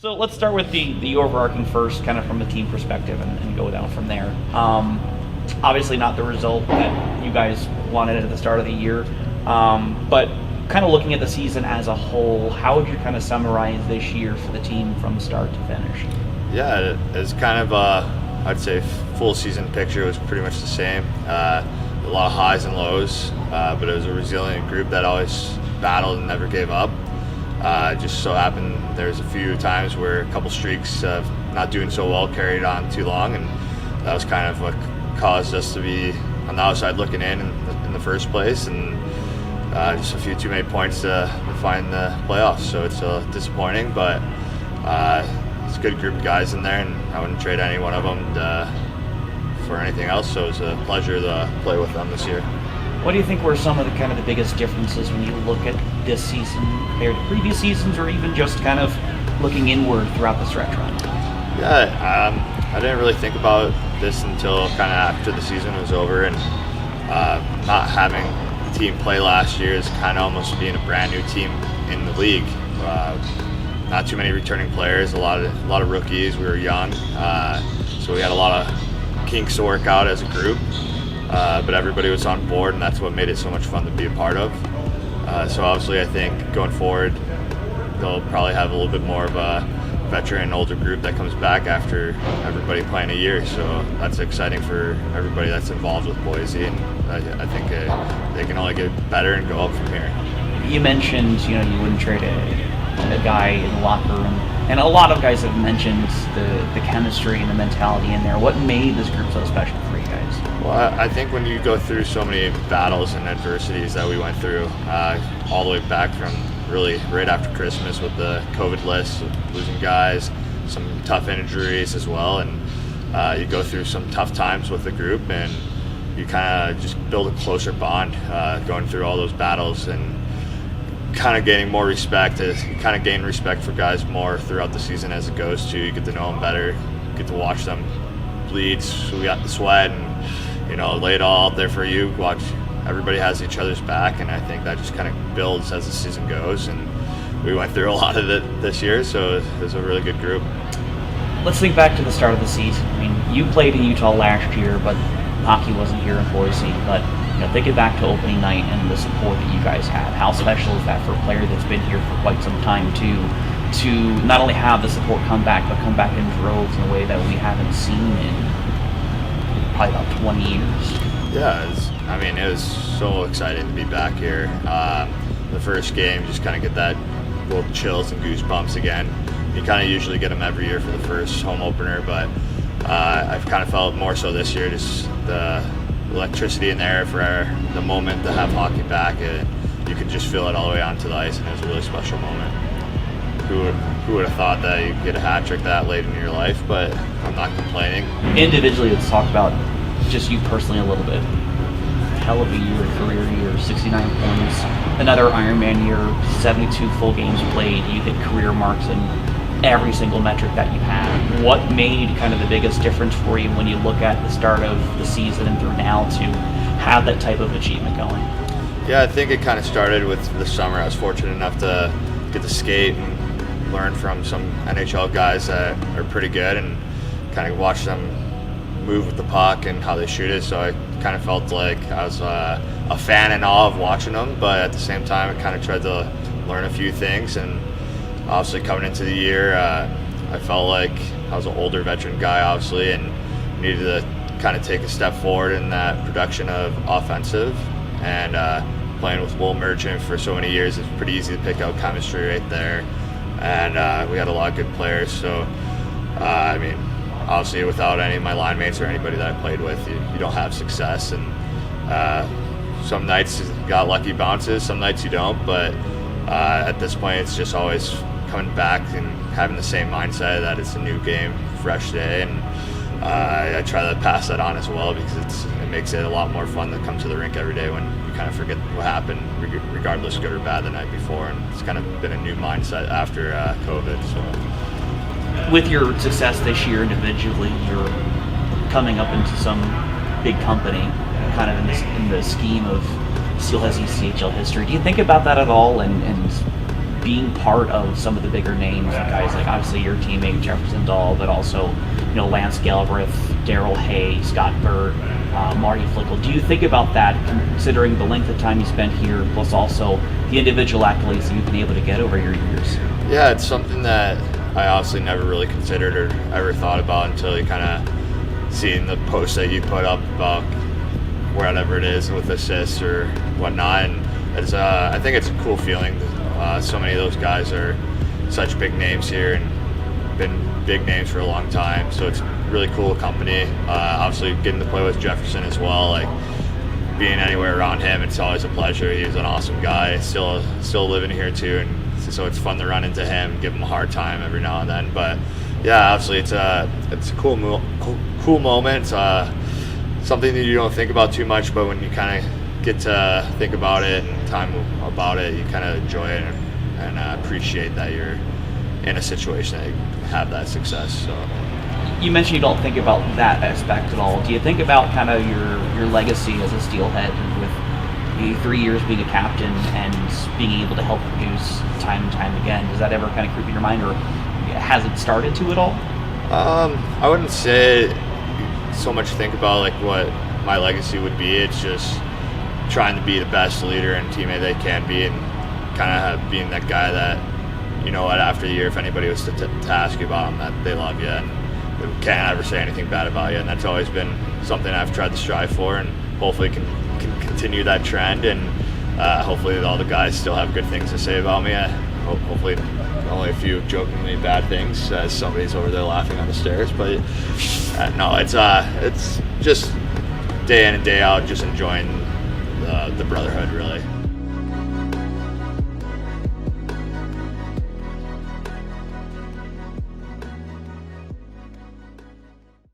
So let's start with the overarching first, kind of from the team perspective, and go down from there. Obviously not the result that you guys wanted at the start of the year, but kind of looking at the season as a whole, how would you kind of summarize this year for the team from start to finish? Yeah, it's kind of I'd say full season picture was pretty much the same. A lot of highs and lows, but it was a resilient group that always battled and never gave up. Just so happened there's a few times where a couple streaks of not doing so well carried on too long, and that was kind of what caused us to be on the outside looking in the first place, and just a few too many points to find the playoffs. So it's disappointing, but it's a good group of guys in there, and I wouldn't trade any one of them for anything else. So it's a pleasure to play with them this year. What do you think were some of the biggest differences when you look at this season compared to previous seasons, or even just kind of looking inward throughout the stretch run? Yeah, I didn't really think about this until kind of after the season was over, and not having the team play last year is kind of almost being a brand new team in the league. Not too many returning players, a lot of rookies. We were young, so we had a lot of kinks to work out as a group. But everybody was on board, and that's what made it so much fun to be a part of. So obviously I think going forward they'll probably have a little bit more of a veteran, older group that comes back after everybody playing a year. So that's exciting for everybody that's involved with Boise, and I think they can only get better and go up from here. You mentioned you wouldn't trade a guy in the locker room, and a lot of guys have mentioned the chemistry and the mentality in there. What made this group so special for you guys? Well, I think when you go through so many battles and adversities that we went through, all the way back from really right after Christmas with the COVID list, losing guys, some tough injuries as well, and you go through some tough times with the group, and you kind of just build a closer bond going through all those battles, and kind of gaining more respect. You kind of gain respect for guys more throughout the season as it goes to. You get to know them better, you get to watch them bleed, sweat the sweat, and lay it all out there for you. Watch everybody has each other's back, and I think that just kind of builds as the season goes, and we went through a lot of it this year, so it was a really good group. Let's think back to the start of the season. I mean, you played in Utah last year, but hockey wasn't here in Boise. But thinking back to opening night and the support that you guys had, how special is that for a player that's been here for quite some time to not only have the support come back, but come back in droves in a way that we haven't seen in probably about 20 years? Yeah, it was so exciting to be back here. The first game, just kind of get that little chills and goosebumps again. You kind of usually get them every year for the first home opener, but I've kind of felt more so this year, just the electricity in there for the moment to have hockey back. You could just feel it all the way onto the ice, and it was a really special moment. Who would have thought that you'd get a hat trick that late in your life, but I'm not complaining. Individually, let's talk about just you personally a little bit. Hell of a year, career year, 69 points, another Ironman year, 72 full games played. You hit career marks in every single metric that you had. What made kind of the biggest difference for you when you look at the start of the season and through now to have that type of achievement going? Yeah, I think it kind of started with the summer. I was fortunate enough to get to skate and learn from some NHL guys that are pretty good, and kind of watch them move with the puck and how they shoot it. So I kind of felt like I was a fan in awe of watching them, but at the same time I kind of tried to learn a few things. And obviously coming into the year, I felt like I was an older veteran guy obviously, and needed to kind of take a step forward in that production of offensive. And playing with Will Merchant for so many years, it's pretty easy to pick out chemistry right there. And we had a lot of good players, so obviously without any of my line mates or anybody that I played with, you don't have success. And some nights you got lucky bounces, some nights you don't, but at this point it's just always coming back and having the same mindset that it's a new game, fresh day, and I try to pass that on as well, because it makes it a lot more fun to come to the rink every day when you kind of forget what happened, regardless good or bad, the night before. And it's kind of been a new mindset after COVID. So, with your success this year individually, you're coming up into some big company, kind of in the scheme of Steelheads ECHL history. Do you think about that at all, and being part of some of the bigger names, guys like obviously your teammate Jefferson Dahl, but also Lance Galbraith, Daryl Hay, Scott Burt, Marty Flickle. Do you think about that, considering the length of time you spent here, plus also the individual accolades that you've been able to get over your years? Yeah, it's something that I honestly never really considered or ever thought about until you kind of seeing the posts that you put up about whatever it is with assists or whatnot. And I think it's a cool feeling. So many of those guys are such big names here and been big names for a long time. So it's really cool company. Obviously, getting to play with Jefferson as well, like being anywhere around him, it's always a pleasure. He's an awesome guy. Still living here too, and so it's fun to run into him and give him a hard time every now and then. But yeah, obviously it's a cool moment. It's something that you don't think about too much, but when you kind of get to think about it and time about it, you kind of enjoy it and appreciate that you're in a situation that you have that success. So you mentioned you don't think about that aspect at all. Do you think about kind of your legacy as a Steelhead with the 3 years being a captain and being able to help produce time and time again? Does that ever kind of creep in your mind, or has it started to at all? I wouldn't say so much think about like what my legacy would be. It's just trying to be the best leader and teammate they can be, and kind of being that guy that, after the year, if anybody was to ask you about them, that they love you and they can't ever say anything bad about you. And that's always been something I've tried to strive for, and hopefully can continue that trend. And hopefully all the guys still have good things to say about me. Hopefully only a few jokingly bad things as somebody's over there laughing on the stairs. But no, it's just day in and day out, just enjoying the brotherhood, really.